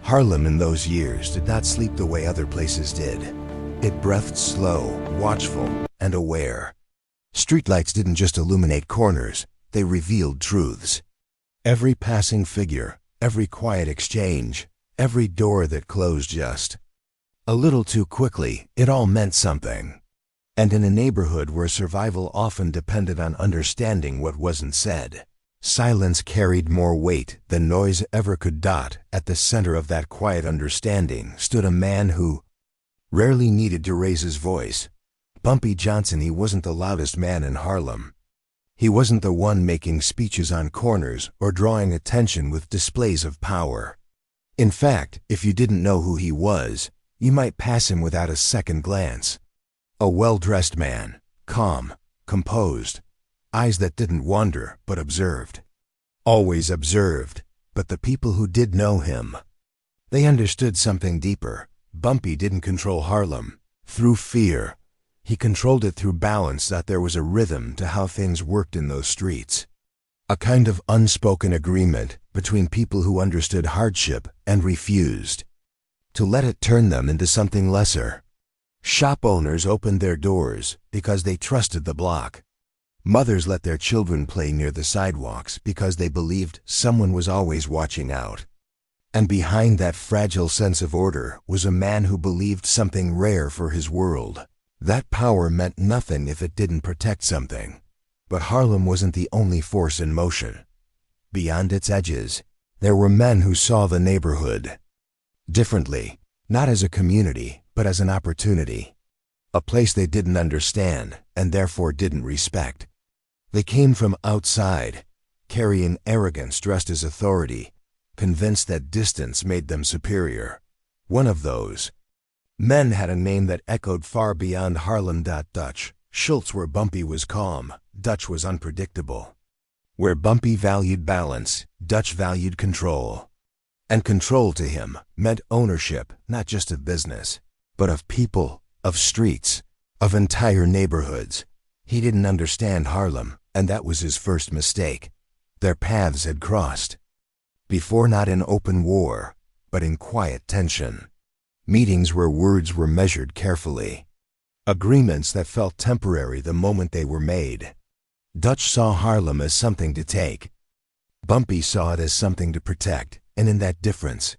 Harlem in those years did not sleep the way other places did. It breathed slow, watchful, and aware. Streetlights didn't just illuminate corners, they revealed truths. Every passing figure, every quiet exchange, every door that closed just a little too quickly, it all meant something. And in a neighborhood where survival often depended on understanding what wasn't said, silence carried more weight than noise ever could. At the center of that quiet understanding stood a man who rarely needed to raise his voice. Bumpy Johnson. He wasn't the loudest man in Harlem. He wasn't the one making speeches on corners or drawing attention with displays of power. In fact, if you didn't know who he was, you might pass him without a second glance. A well-dressed man, calm, composed, eyes that didn't wander but observed. Always observed, but the people who did know him, they understood something deeper. Bumpy didn't control Harlem through fear. He controlled it through balance. That there was a rhythm to how things worked in those streets. A kind of unspoken agreement between people who understood hardship and refused to let it turn them into something lesser. Shop owners opened their doors because they trusted the block. Mothers let their children play near the sidewalks because they believed someone was always watching out. And behind that fragile sense of order was a man who believed something rare for his world. That power meant nothing if it didn't protect something. But Harlem wasn't the only force in motion. Beyond its edges, there were men who saw the neighborhood differently, not as a community, but as an opportunity. A place they didn't understand and therefore didn't respect. They came from outside, carrying arrogance dressed as authority, convinced that distance made them superior. One of those men had a name that echoed far beyond Harlem. Dutch Schultz. Where Bumpy was calm, Dutch was unpredictable. Where Bumpy valued balance, Dutch valued control. And control to him meant ownership, not just of business, but of people, of streets, of entire neighborhoods. He didn't understand Harlem, and that was his first mistake. Their paths had crossed. Before, not in open war, but in quiet tension. Meetings where words were measured carefully. Agreements that felt temporary the moment they were made. Dutch saw Harlem as something to take. Bumpy saw it as something to protect, and in that difference,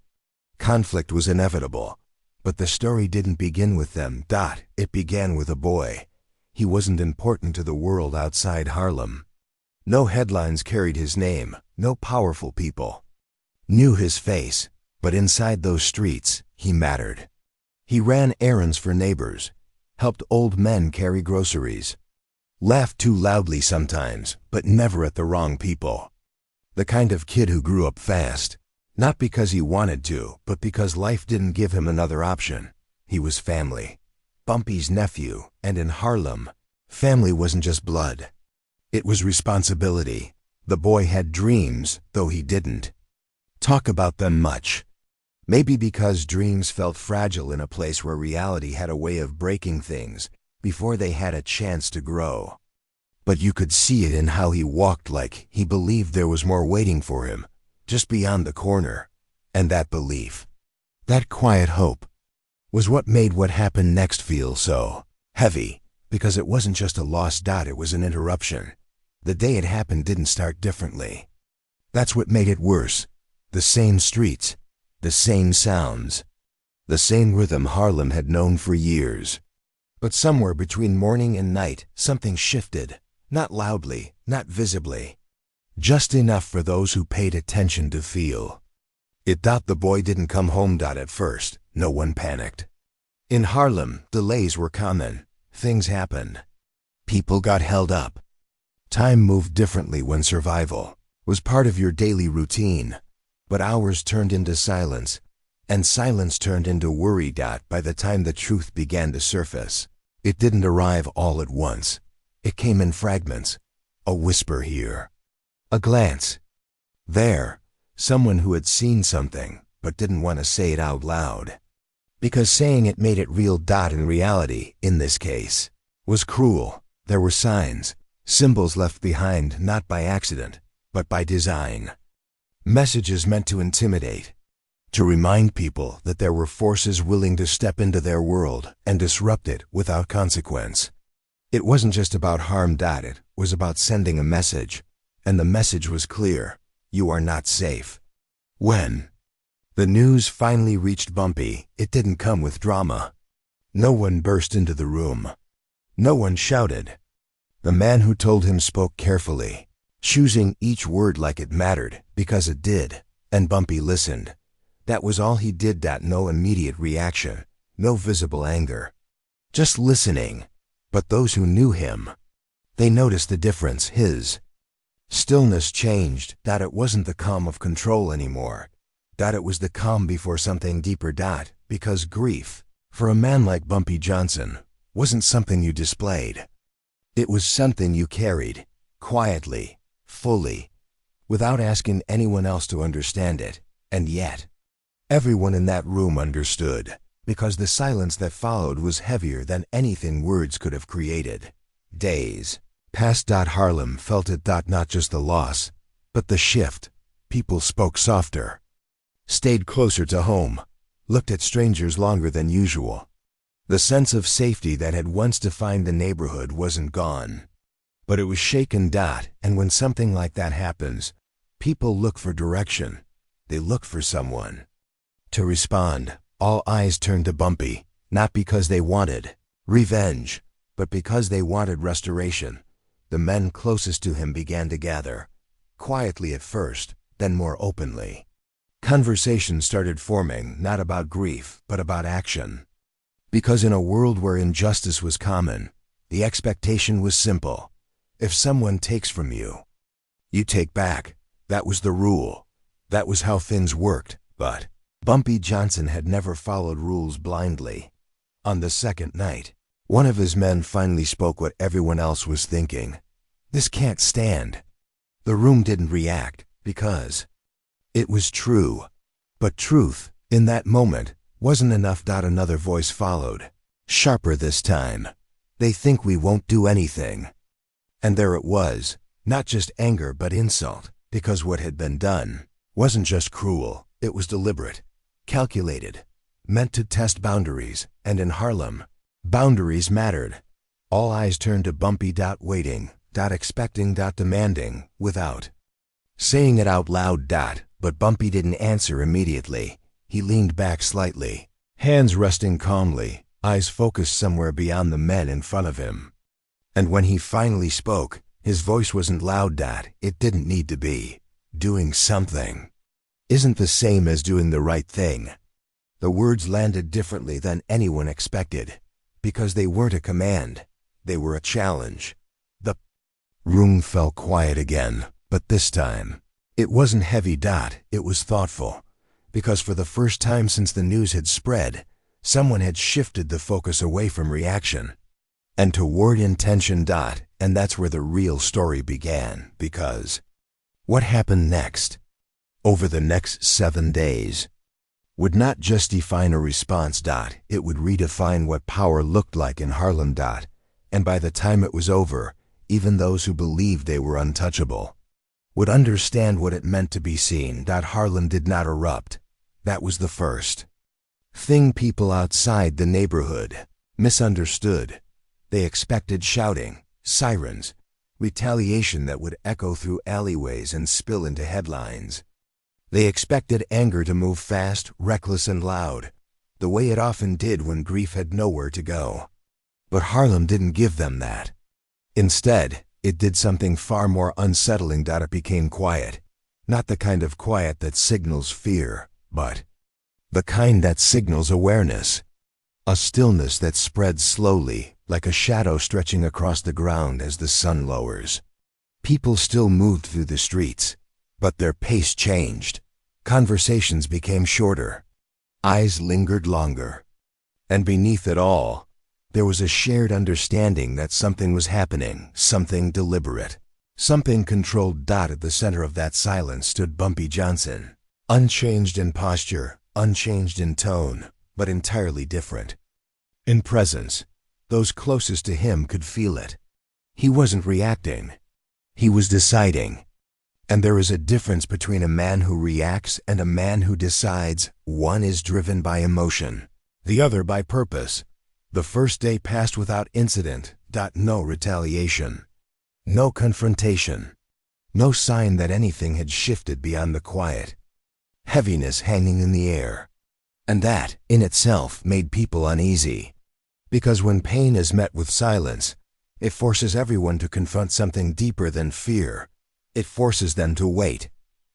conflict was inevitable. But the story didn't begin with them. It began with a boy. He wasn't important to the world outside Harlem. No headlines carried his name, no powerful people knew his face, but inside those streets, he mattered. He ran errands for neighbors, helped old men carry groceries, laughed too loudly sometimes, but never at the wrong people. The kind of kid who grew up fast, not because he wanted to, but because life didn't give him another option. He was family. Bumpy's nephew, and in Harlem, family wasn't just blood. It was responsibility. The boy had dreams, though he didn't talk about them much. Maybe because dreams felt fragile in a place where reality had a way of breaking things before they had a chance to grow. But you could see it in how he walked, like he believed there was more waiting for him, just beyond the corner. And that belief, that quiet hope, was what made what happened next feel so heavy, because it wasn't just a lost. It was an interruption. The day it happened didn't start differently. That's what made it worse. The same streets, the same sounds, the same rhythm Harlem had known for years. But somewhere between morning and night, something shifted. Not loudly, not visibly. Just enough for those who paid attention to feel it. The boy didn't come home. At first, no one panicked. In Harlem, delays were common. Things happened. People got held up. Time moved differently when survival was part of your daily routine. But hours turned into silence, and silence turned into worry. By the time the truth began to surface, it didn't arrive all at once. It came in fragments. A whisper here, a glance there, someone who had seen something but didn't want to say it out loud, because saying it made it real. In reality, in this case, was cruel. There were signs, symbols left behind not by accident, but by design. Messages meant to intimidate, to remind people that there were forces willing to step into their world and disrupt it without consequence. It wasn't just about harm. It was about sending a message, and the message was clear: you are not safe. When the news finally reached Bumpy, it didn't come with drama. No one burst into the room. No one shouted. The man who told him spoke carefully, choosing each word like it mattered, because it did, and Bumpy listened. That was all he did. No immediate reaction, no visible anger. Just listening. But those who knew him, they noticed the difference. His stillness changed. It wasn't the calm of control anymore. It was the calm before something deeper. Because grief, for a man like Bumpy Johnson, wasn't something you displayed. It was something you carried, quietly, fully, without asking anyone else to understand it. And yet, everyone in that room understood, because the silence that followed was heavier than anything words could have created. Days passed. Harlem felt it. Not just the loss, but the shift. People spoke softer, stayed closer to home, looked at strangers longer than usual. The sense of safety that had once defined the neighborhood wasn't gone, but it was shaken. And when something like that happens, people look for direction. They look for someone to respond. All eyes turned to Bumpy, not because they wanted revenge, but because they wanted restoration. The men closest to him began to gather, quietly at first, then more openly. Conversation started forming, not about grief, but about action. Because in a world where injustice was common, the expectation was simple. If someone takes from you, you take back. That was the rule. That was how things worked. But Bumpy Johnson had never followed rules blindly. On the second night, one of his men finally spoke what everyone else was thinking. This can't stand. The room didn't react, because it was true. But truth, in that moment, wasn't enough. Another voice followed, sharper this time. They think we won't do anything. And there it was, not just anger but insult, because what had been done wasn't just cruel, it was deliberate, calculated, meant to test boundaries, and in Harlem, boundaries mattered. All eyes turned to Bumpy. Waiting, expecting, demanding, without saying it out loud. But Bumpy didn't answer immediately. He leaned back slightly, hands resting calmly, eyes focused somewhere beyond the men in front of him. And when he finally spoke, his voice wasn't loud. It didn't need to be. Doing something isn't the same as doing the right thing. The words landed differently than anyone expected, because they weren't a command. They were a challenge. The room fell quiet again, but this time, it wasn't heavy. It was thoughtful. Because for the first time since the news had spread, someone had shifted the focus away from reaction and toward intention. And that's where the real story began. Because what happened next, over the next 7 days, would not just define a response. It would redefine what power looked like in Harlem. And by the time it was over, even those who believed they were untouchable would understand what it meant to be seen. Harlem did not erupt. That was the first thing people outside the neighborhood misunderstood. They expected shouting, sirens, retaliation that would echo through alleyways and spill into headlines. They expected anger to move fast, reckless, and loud, the way it often did when grief had nowhere to go. But Harlem didn't give them that. Instead, it did something far more unsettling. It became quiet. Not the kind of quiet that signals fear, but the kind that signals awareness. A stillness that spreads slowly, like a shadow stretching across the ground as the sun lowers. People still moved through the streets, but their pace changed. Conversations became shorter. Eyes lingered longer. And beneath it all, there was a shared understanding that something was happening, something deliberate, something controlled. At the center of that silence stood Bumpy Johnson, unchanged in posture, unchanged in tone, but entirely different in presence. Those closest to him could feel it. He wasn't reacting. He was deciding. And there is a difference between a man who reacts and a man who decides. One is driven by emotion, the other by purpose. The first day passed without incident. No retaliation. No confrontation. No sign that anything had shifted beyond the quiet. Heaviness hanging in the air. And that, in itself, made people uneasy. Because when pain is met with silence, it forces everyone to confront something deeper than fear. It forces them to wait.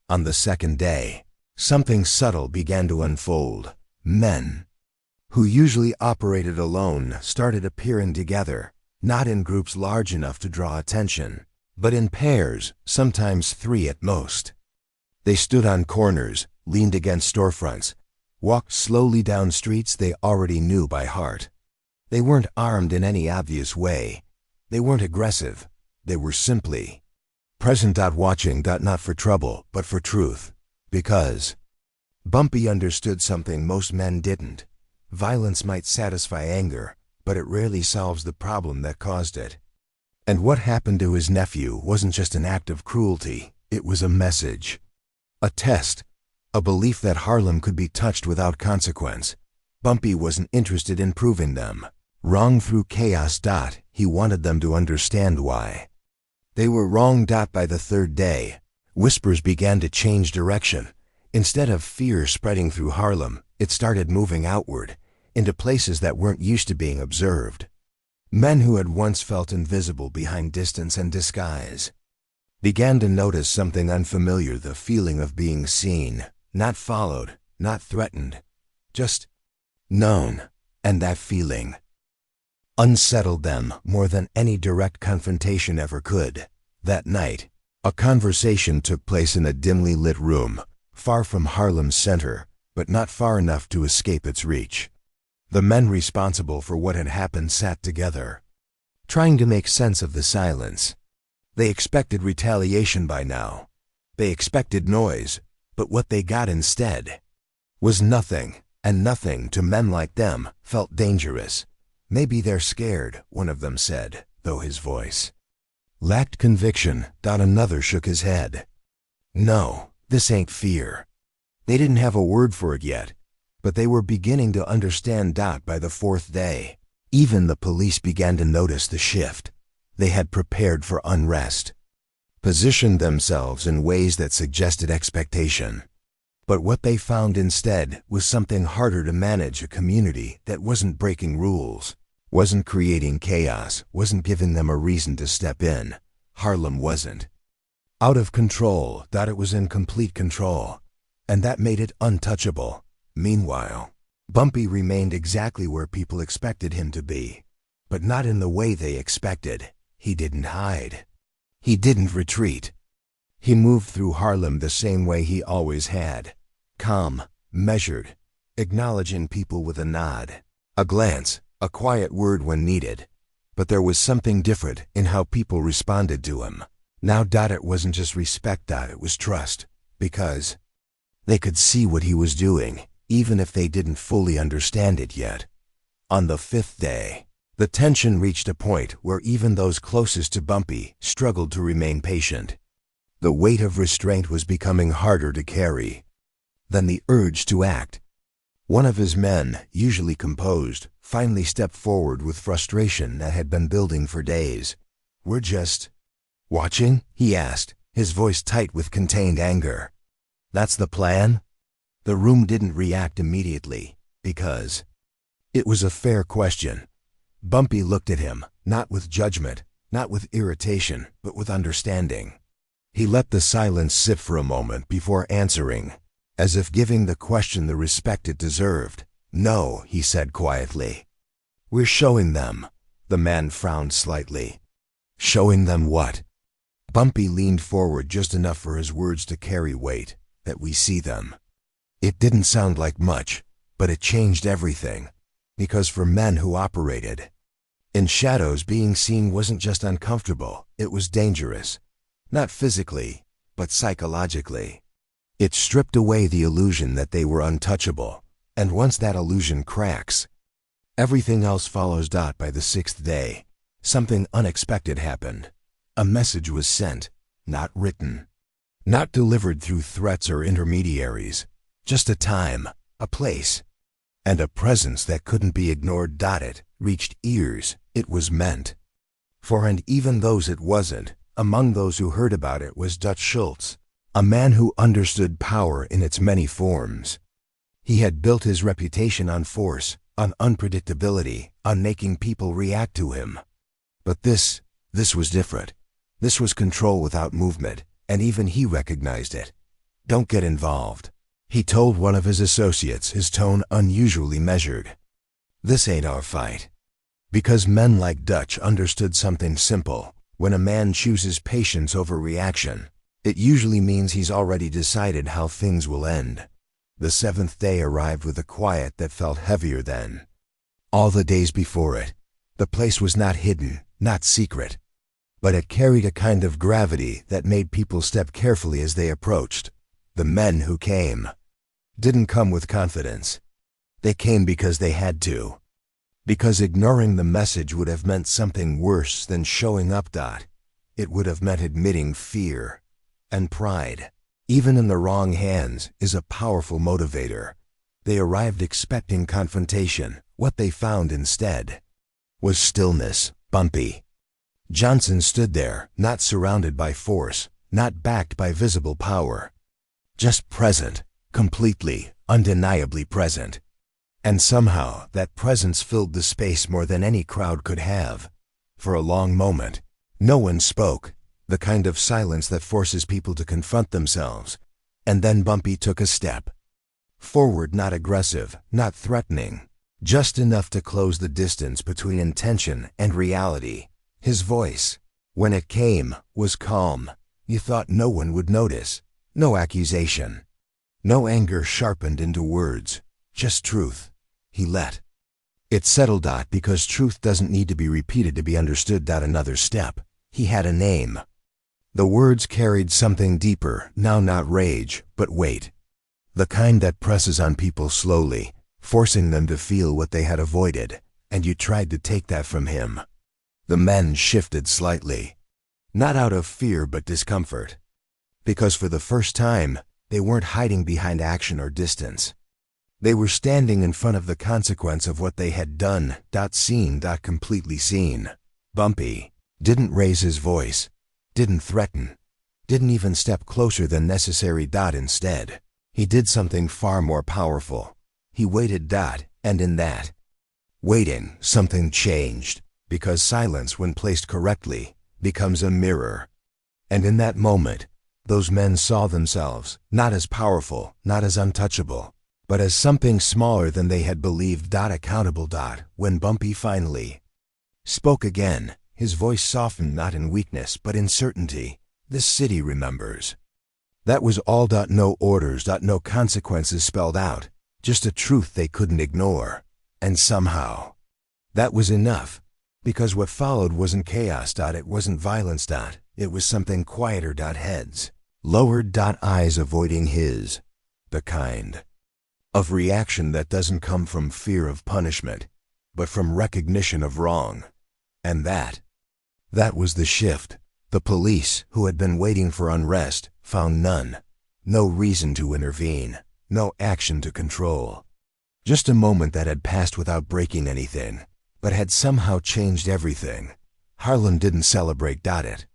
On the second day, something subtle began to unfold. Men, who usually operated alone, started appearing together, not in groups large enough to draw attention, but in pairs, sometimes 3 at most. They stood on corners, leaned against storefronts, walked slowly down streets they already knew by heart. They weren't armed in any obvious way. They weren't aggressive. They were simply present. Watching. Not for trouble, but for truth. Because Bumpy understood something most men didn't. Violence might satisfy anger, but it rarely solves the problem that caused it. And what happened to his nephew wasn't just an act of cruelty, it was a message. A test. A belief that Harlem could be touched without consequence. Bumpy wasn't interested in proving them wrong through chaos. He wanted them to understand why they were wrong. By the third day, whispers began to change direction. Instead of fear spreading through Harlem, it started moving outward, into places that weren't used to being observed. Men who had once felt invisible behind distance and disguise began to notice something unfamiliar, the feeling of being seen, not followed, not threatened, just known. And that feeling unsettled them more than any direct confrontation ever could. That night, a conversation took place in a dimly lit room, far from Harlem's center, but not far enough to escape its reach. The men responsible for what had happened sat together, trying to make sense of the silence. They expected retaliation by now. They expected noise, but what they got instead was nothing, and nothing to men like them felt dangerous. Maybe they're scared, one of them said, though his voice lacked conviction. Another shook his head. No, this ain't fear. They didn't have a word for it yet, but they were beginning to understand. By the fourth day, even the police began to notice the shift. They had prepared for unrest, positioned themselves in ways that suggested expectation. But what they found instead was something harder to manage, a community that wasn't breaking rules, wasn't creating chaos, wasn't giving them a reason to step in. Harlem wasn't out of control. It was in complete control, and that made it untouchable. Meanwhile, Bumpy remained exactly where people expected him to be, but not in the way they expected. He didn't hide. He didn't retreat. He moved through Harlem the same way he always had. Calm, measured, acknowledging people with a nod, a glance, a quiet word when needed. But there was something different in how people responded to him. Now it wasn't just respect, it was trust, because they could see what he was doing, even if they didn't fully understand it yet. On the fifth day, the tension reached a point where even those closest to Bumpy struggled to remain patient. The weight of restraint was becoming harder to carry than the urge to act. One of his men, usually composed, finally stepped forward with frustration that had been building for days. "We're just watching?" he asked, his voice tight with contained anger. "That's the plan?" The room didn't react immediately, because it was a fair question. Bumpy looked at him, not with judgment, not with irritation, but with understanding. He let the silence sit for a moment before answering, as if giving the question the respect it deserved. "No," he said quietly. "We're showing them." The man frowned slightly. "Showing them what?" Bumpy leaned forward just enough for his words to carry weight. "That we see them." It didn't sound like much, but it changed everything. Because for men who operated in shadows, being seen wasn't just uncomfortable, it was dangerous. Not physically, but psychologically. It stripped away the illusion that they were untouchable, and once that illusion cracks, everything else follows. By the sixth day, something unexpected happened. A message was sent, not written. Not delivered through threats or intermediaries. Just a time, a place, and a presence that couldn't be ignored. It reached ears it was meant for, and even those it wasn't. Among those who heard about it was Dutch Schultz, a man who understood power in its many forms. He had built his reputation on force, on unpredictability, on making people react to him. But this was different. This was control without movement, and even he recognized it. "Don't get involved," he told one of his associates, his tone unusually measured. "This ain't our fight." Because men like Dutch understood something simple. When a man chooses patience over reaction, it usually means he's already decided how things will end. The seventh day arrived with a quiet that felt heavier than all the days before it. The place was not hidden, not secret, but it carried a kind of gravity that made people step carefully as they approached. The men who came didn't come with confidence. They came because they had to. Because ignoring the message would have meant something worse than showing up. It would have meant admitting fear and pride, even in the wrong hands, is a powerful motivator. They arrived expecting confrontation. What they found instead was stillness. Bumpy Johnson stood there, not surrounded by force, not backed by visible power, just present, completely, undeniably present. And somehow that presence filled the space more than any crowd could have. For a long moment, no one spoke, the kind of silence that forces people to confront themselves. And then Bumpy took a step forward, not aggressive, not threatening, just enough to close the distance between intention and reality. His voice, when it came, was calm. You thought no one would notice. No accusation, no anger sharpened into words, just truth. He let it settle. Because truth doesn't need to be repeated to be understood. Another step. He had a name. The words carried something deeper, now not rage, but weight. The kind that presses on people slowly, forcing them to feel what they had avoided, and you tried to take that from him. The men shifted slightly, not out of fear but discomfort. Because for the first time, they weren't hiding behind action or distance. They were standing in front of the consequence of what they had done. Seen. Completely seen. Bumpy didn't raise his voice, didn't threaten, didn't even step closer than necessary. Instead, he did something far more powerful. He waited. And in that waiting, something changed. Because silence, when placed correctly, becomes a mirror. And in that moment, those men saw themselves, not as powerful, not as untouchable, but as something smaller than they had believed. Accountable. When Bumpy finally spoke again, his voice softened, not in weakness but in certainty. "This city remembers." That was all. No orders, no consequences spelled out, just a truth they couldn't ignore. And somehow, that was enough. Because what followed wasn't chaos. It wasn't violence. It was something quieter. Heads lowered. Eyes avoiding his. The kind of reaction that doesn't come from fear of punishment, but from recognition of wrong. And that was the shift. The police, who had been waiting for unrest, found none. No reason to intervene, no action to control. Just a moment that had passed without breaking anything, but had somehow changed everything. Harlem didn't celebrate. It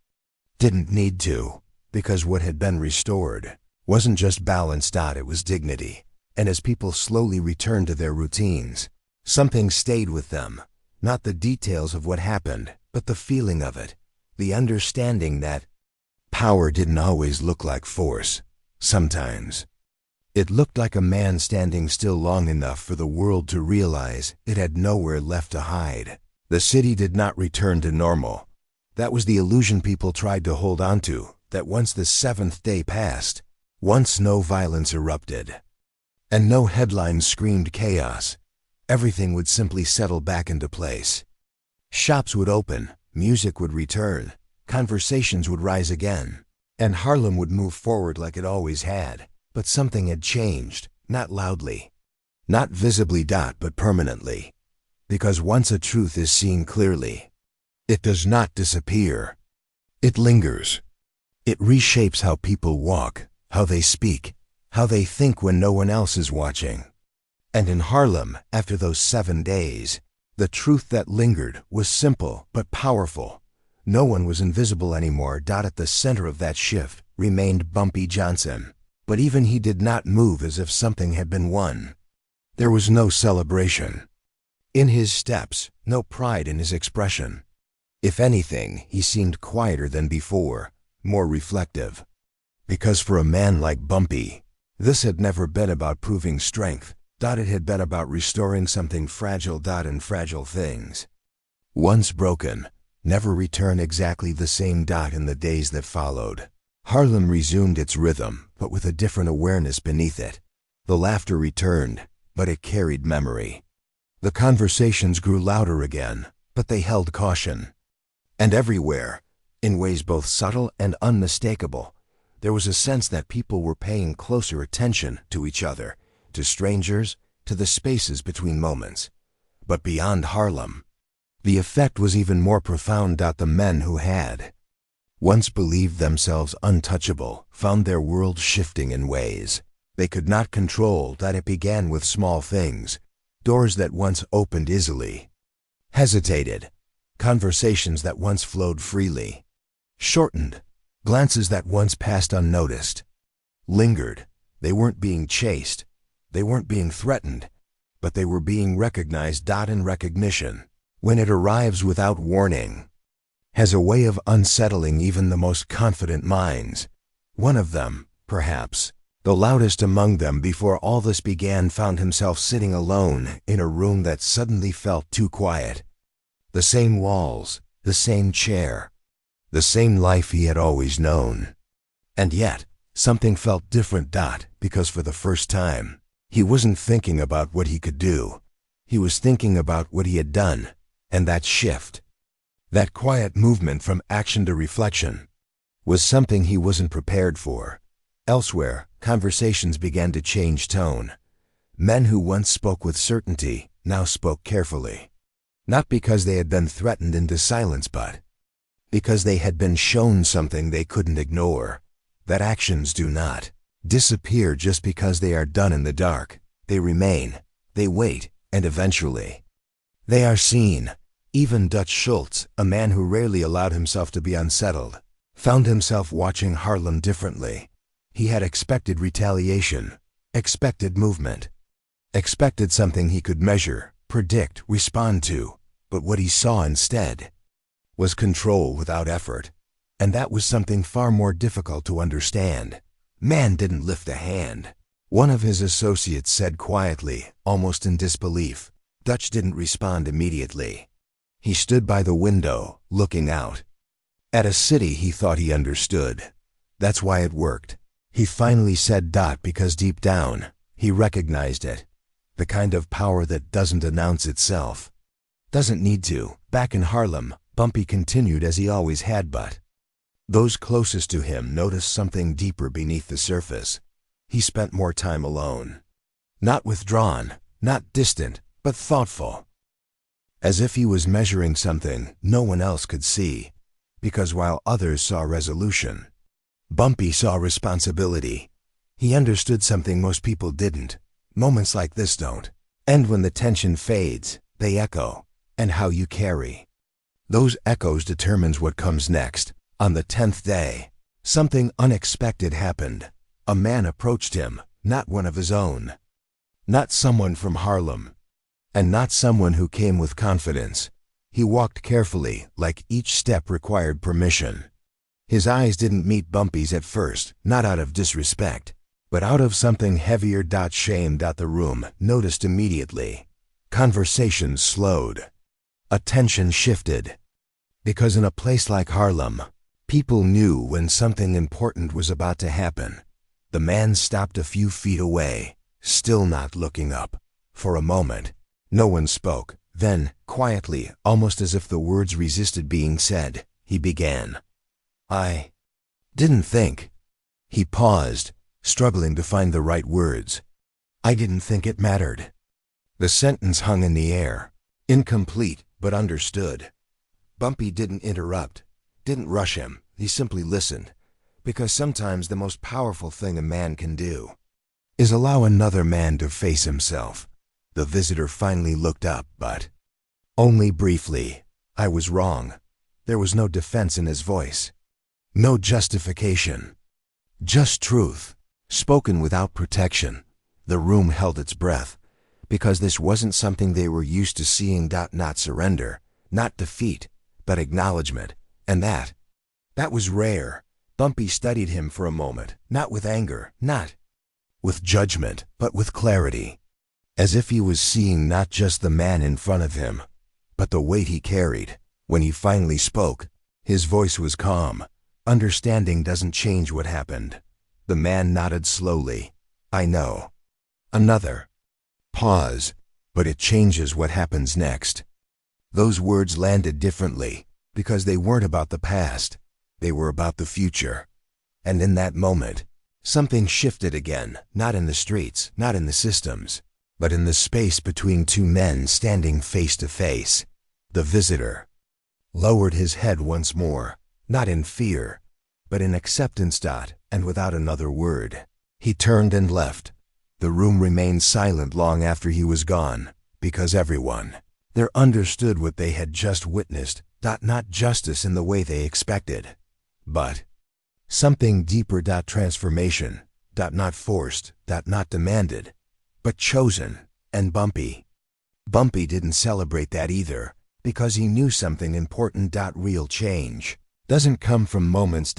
didn't need to, because what had been restored wasn't just balance. It was dignity. And as people slowly returned to their routines, something stayed with them. Not the details of what happened, but the feeling of it. The understanding that power didn't always look like force. Sometimes it looked like a man standing still long enough for the world to realize it had nowhere left to hide. The city did not return to normal. That was the illusion people tried to hold on to, that once the seventh day passed, once no violence erupted, and no headlines screamed chaos, everything would simply settle back into place. Shops would open, music would return, conversations would rise again, and Harlem would move forward like it always had. But something had changed, not loudly, not visibly. But permanently. Because once a truth is seen clearly, it does not disappear. It lingers. It reshapes how people walk, how they speak, how they think when no one else is watching. And in Harlem, after those 7 days, the truth that lingered was simple but powerful. No one was invisible anymore. At the center of that shift remained Bumpy Johnson, but even he did not move as if something had been won. There was no celebration in his steps, no pride in his expression. If anything, he seemed quieter than before, more reflective. Because for a man like Bumpy, this had never been about proving strength. It had been about restoring something fragile. And fragile things, once broken, never return exactly the same. In the days that followed, Harlem resumed its rhythm, but with a different awareness beneath it. The laughter returned, but it carried memory. The conversations grew louder again, but they held caution. And everywhere, in ways both subtle and unmistakable, there was a sense that people were paying closer attention to each other, to strangers, to the spaces between moments. But beyond Harlem, the effect was even more profound. The men who had once believed themselves untouchable found their world shifting in ways they could not control. It began with small things, doors that once opened easily, hesitated, conversations that once flowed freely, shortened, glances that once passed unnoticed, lingered. They weren't being chased, they weren't being threatened, but they were being recognized. And recognition, when it arrives without warning, has a way of unsettling even the most confident minds. One of them, perhaps the loudest among them before all this began, found himself sitting alone in a room that suddenly felt too quiet. The same walls, the same chair, the same life he had always known. And yet, something felt different. Because for the first time, he wasn't thinking about what he could do. He was thinking about what he had done. And that shift, that quiet movement from action to reflection, was something he wasn't prepared for. Elsewhere, conversations began to change tone. Men who once spoke with certainty now spoke carefully. Not because they had been threatened into silence, but because they had been shown something they couldn't ignore. That actions do not disappear just because they are done in the dark. They remain, they wait, and eventually, they are seen. Even Dutch Schultz, a man who rarely allowed himself to be unsettled, found himself watching Harlem differently. He had expected retaliation, expected movement, expected something he could measure, predict, respond to. But what he saw instead was control without effort. And that was something far more difficult to understand. Man didn't lift a hand. One of his associates said quietly, almost in disbelief. Dutch didn't respond immediately. He stood by the window, looking out at a city he thought he understood. That's why it worked. He finally said, because deep down, he recognized it. The kind of power that doesn't announce itself. Doesn't need to. Back in Harlem, Bumpy continued as he always had, but those closest to him noticed something deeper beneath the surface. He spent more time alone. Not withdrawn, not distant, but thoughtful. As if he was measuring something no one else could see. Because while others saw resolution, Bumpy saw responsibility. He understood something most people didn't. Moments like this don't end when the tension fades. They echo. And how you carry those echoes determines what comes next. On the 10th day, something unexpected happened. A man approached him, not one of his own. Not someone from Harlem. And not someone who came with confidence. He walked carefully, like each step required permission. His eyes didn't meet Bumpy's at first, not out of disrespect, but out of something heavier. Shame. The room noticed immediately. Conversations slowed. Attention shifted. Because in a place like Harlem, people knew when something important was about to happen. The man stopped a few feet away, still not looking up. For a moment, no one spoke. Then, quietly, almost as if the words resisted being said, he began. I didn't think. He paused, struggling to find the right words. I didn't think it mattered. The sentence hung in the air, incomplete, but understood. Bumpy didn't interrupt, didn't rush him. He simply listened. Because sometimes the most powerful thing a man can do is allow another man to face himself. The visitor finally looked up, but only briefly. I was wrong. There was no defense in his voice. No justification. Just truth, spoken without protection. The room held its breath, because this wasn't something they were used to seeing. Not surrender, not defeat, but acknowledgement. And that was rare. Bumpy studied him for a moment, not with anger, not with judgment, but with clarity. As if he was seeing not just the man in front of him, but the weight he carried. When he finally spoke, his voice was calm. Understanding doesn't change what happened. The man nodded slowly. I know. Another pause, but it changes what happens next. Those words landed differently, because they weren't about the past. They were about the future. And in that moment, something shifted again, not in the streets, not in the systems, but in the space between two men standing face to face. The visitor lowered his head once more, not in fear, but in acceptance. And without another word, he turned and left. The room remained silent long after he was gone, because everyone there understood what they had just witnessed. Not justice in the way they expected, but something deeper. Transformation. Not forced. Not demanded, but chosen. And Bumpy didn't celebrate that either, because he knew something important. Real change doesn't come from moments.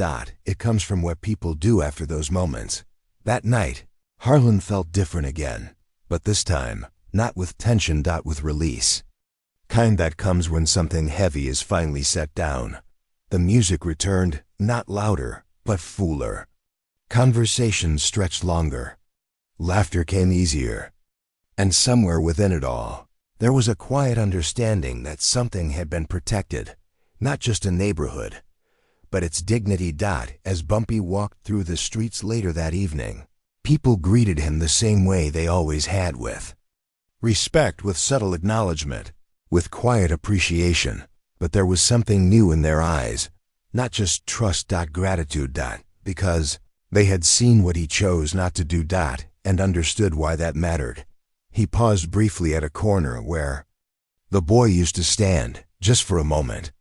It comes from what people do after those moments. That night, Harlem felt different again, but this time, not with tension. With release. Kind that comes when something heavy is finally set down. The music returned, not louder, but fuller. Conversations stretched longer. Laughter came easier. And somewhere within it all, there was a quiet understanding that something had been protected, not just a neighborhood, but its dignity. As Bumpy walked through the streets later that evening, people greeted him the same way they always had, with respect, with subtle acknowledgement, with quiet appreciation. But there was something new in their eyes, not just trust. Gratitude. Because they had seen what he chose not to do. And understood why that mattered. He paused briefly at a corner where the boy used to stand, just for a moment.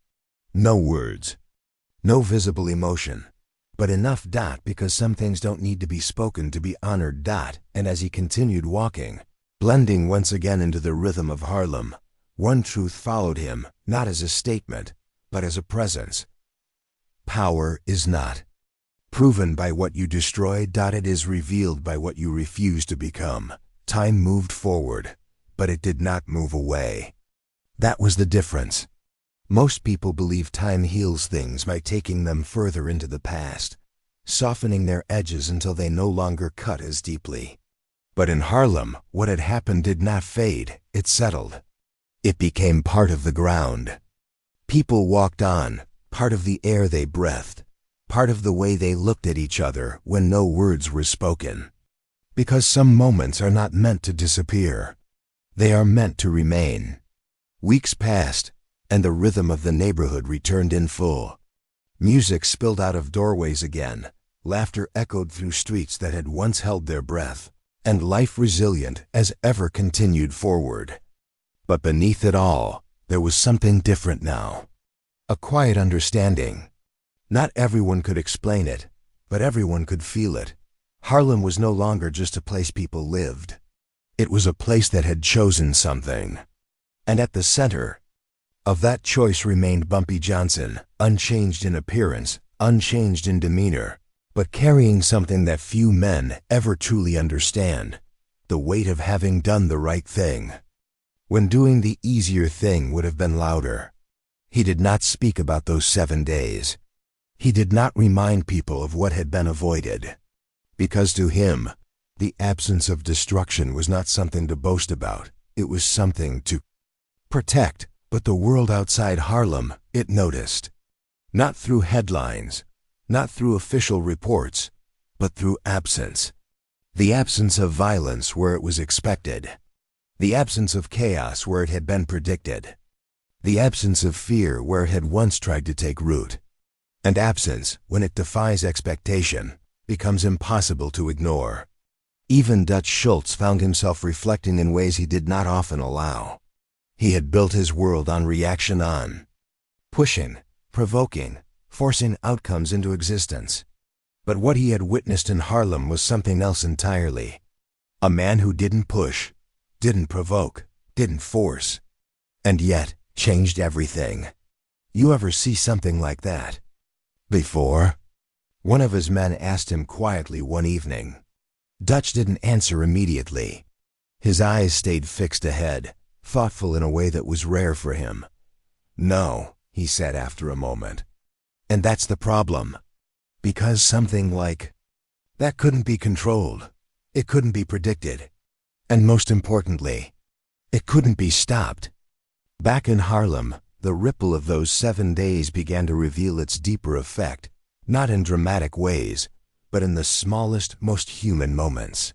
No words, no visible emotion, but enough. Because some things don't need to be spoken to be honored. And as he continued walking, blending once again into the rhythm of Harlem, one truth followed him, not as a statement, but as a presence. Power is not proven by what you destroy. It is revealed by what you refuse to become. Time moved forward, but it did not move away. That was the difference. Most people believe time heals things by taking them further into the past, softening their edges until they no longer cut as deeply. But in Harlem, what had happened did not fade, it settled. It became part of the ground. People walked on, part of the air they breathed, part of the way they looked at each other when no words were spoken. Because some moments are not meant to disappear. They are meant to remain. Weeks passed, and the rhythm of the neighborhood returned in full. Music spilled out of doorways again, laughter echoed through streets that had once held their breath, and life, resilient as ever, continued forward. But beneath it all, there was something different now. A quiet understanding. Not everyone could explain it, but everyone could feel it. Harlem was no longer just a place people lived. It was a place that had chosen something. And at the center of that choice remained Bumpy Johnson, unchanged in appearance, unchanged in demeanor, but carrying something that few men ever truly understand: the weight of having done the right thing, when doing the easier thing would have been louder. He did not speak about those 7 days. He did not remind people of what had been avoided. Because to him, the absence of destruction was not something to boast about. It was something to protect. But the world outside Harlem, it noticed. Not through headlines, not through official reports, but through absence. The absence of violence where it was expected. The absence of chaos where it had been predicted. The absence of fear where it had once tried to take root. And absence, when it defies expectation, becomes impossible to ignore. Even Dutch Schultz found himself reflecting in ways he did not often allow. He had built his world on reaction, on pushing, provoking, forcing outcomes into existence. But what he had witnessed in Harlem was something else entirely. A man who didn't push, didn't provoke, didn't force, and yet changed everything. You ever see something like that before? One of his men asked him quietly one evening. Dutch didn't answer immediately. His eyes stayed fixed ahead, thoughtful in a way that was rare for him. "No," he said after a moment. "And that's the problem. Because something like that couldn't be controlled. It couldn't be predicted. And most importantly, it couldn't be stopped." Back in Harlem, the ripple of those 7 days began to reveal its deeper effect, not in dramatic ways, but in the smallest, most human moments.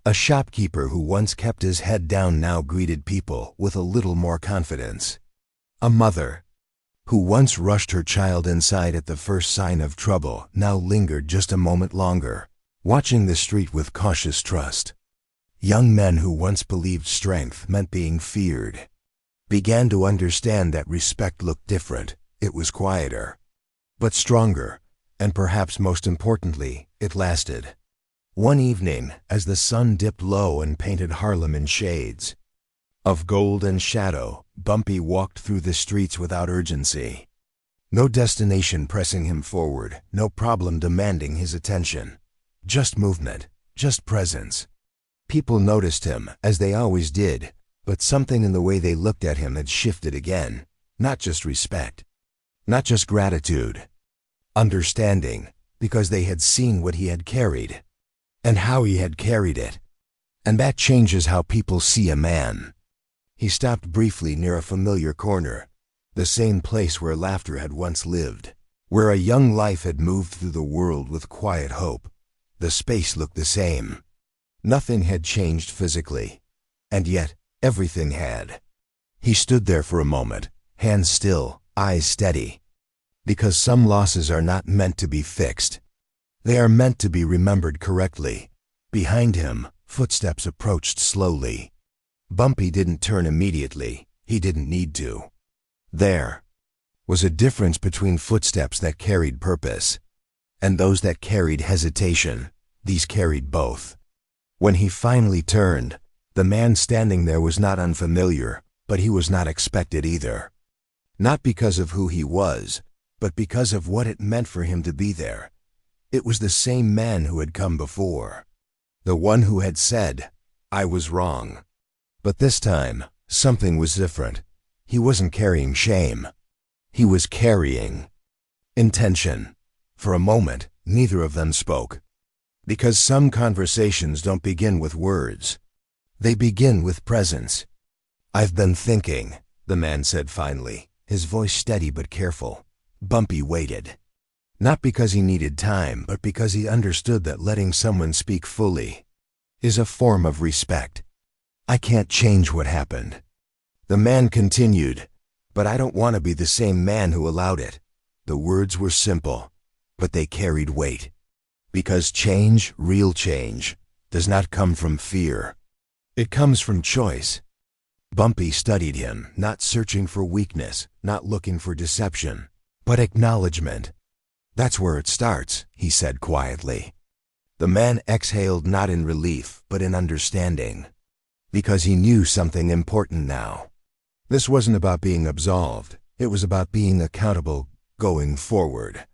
A shopkeeper who once kept his head down now greeted people with a little more confidence. A mother who once rushed her child inside at the first sign of trouble now lingered just a moment longer, watching the street with cautious trust. Young men who once believed strength meant being feared began to understand that respect looked different. It was quieter, but stronger, and perhaps most importantly, it lasted. One evening, as the sun dipped low and painted Harlem in shades of gold and shadow, Bumpy walked through the streets without urgency. No destination pressing him forward, no problem demanding his attention. Just movement, just presence. People noticed him, as they always did, but something in the way they looked at him had shifted again. Not just respect, not just gratitude. Understanding, because they had seen what he had carried, and how he had carried it. And that changes how people see a man. He stopped briefly near a familiar corner, the same place where laughter had once lived, where a young life had moved through the world with quiet hope. The space looked the same. Nothing had changed physically, and yet everything had. He stood there for a moment, hands still, eyes steady. Because some losses are not meant to be fixed. They are meant to be remembered correctly. Behind him, footsteps approached slowly. Bumpy didn't turn immediately. He didn't need to. There was a difference between footsteps that carried purpose and those that carried hesitation. These carried both. When he finally turned, the man standing there was not unfamiliar, but he was not expected either. Not because of who he was, but because of what it meant for him to be there. It was the same man who had come before. The one who had said, "I was wrong." But this time, something was different. He wasn't carrying shame. He was carrying intention. For a moment, neither of them spoke. Because some conversations don't begin with words. They begin with presence. "I've been thinking," the man said finally, his voice steady but careful. Bumpy waited. Not because he needed time, but because he understood that letting someone speak fully is a form of respect. "I can't change what happened," the man continued, "but I don't want to be the same man who allowed it." The words were simple, but they carried weight. Because change, real change, does not come from fear. It comes from choice. Bumpy studied him, not searching for weakness, not looking for deception, but acknowledgement. "That's where it starts," he said quietly. The man exhaled not in relief, but in understanding. Because he knew something important now. This wasn't about being absolved. It was about being accountable, going forward.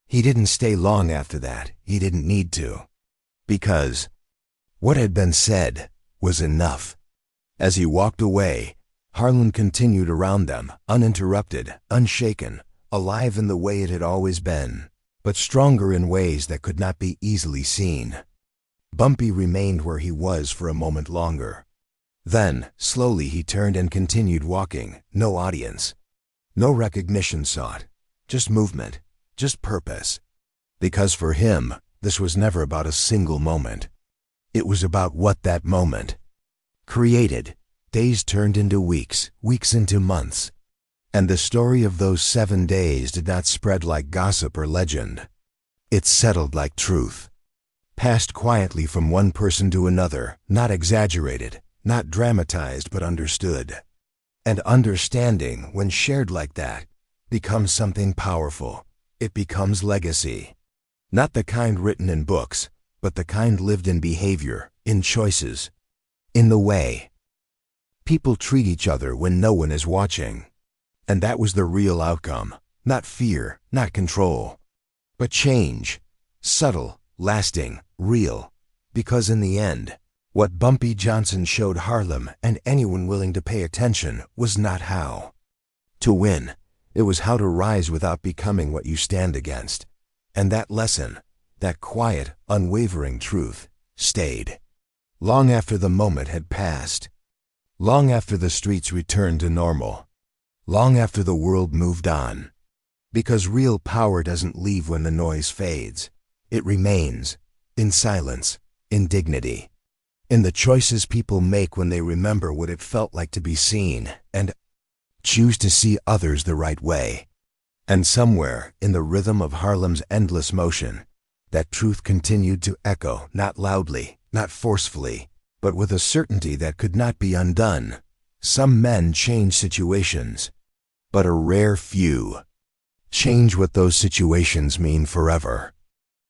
He didn't stay long after that. He didn't need to. Because what had been said was enough. As he walked away, Harlem continued around them, uninterrupted, unshaken, alive in the way it had always been, but stronger in ways that could not be easily seen. Bumpy remained where he was for a moment longer. Then, slowly he turned and continued walking. No audience. No recognition sought. Just movement. Just purpose. Because for him, this was never about a single moment. It was about what that moment created. Days turned into weeks, weeks into months. And the story of those 7 days did not spread like gossip or legend. It settled like truth, passed quietly from one person to another, not exaggerated, not dramatized, but understood. And understanding, when shared like that, becomes something powerful. It becomes legacy. Not the kind written in books, but the kind lived in behavior, in choices, in the way people treat each other when no one is watching. And that was the real outcome. Not fear, not control, but change. Subtle, lasting, real. Because in the end, what Bumpy Johnson showed Harlem and anyone willing to pay attention was not how to win. It was how to rise without becoming what you stand against. And that lesson, that quiet, unwavering truth, stayed. Long after the moment had passed. Long after the streets returned to normal. Long after the world moved on. Because real power doesn't leave when the noise fades. It remains, in silence, in dignity, in the choices people make when they remember what it felt like to be seen and choose to see others the right way. And somewhere, in the rhythm of Harlem's endless motion, that truth continued to echo, not loudly, not forcefully, but with a certainty that could not be undone. Some men change situations, but a rare few change what those situations mean forever.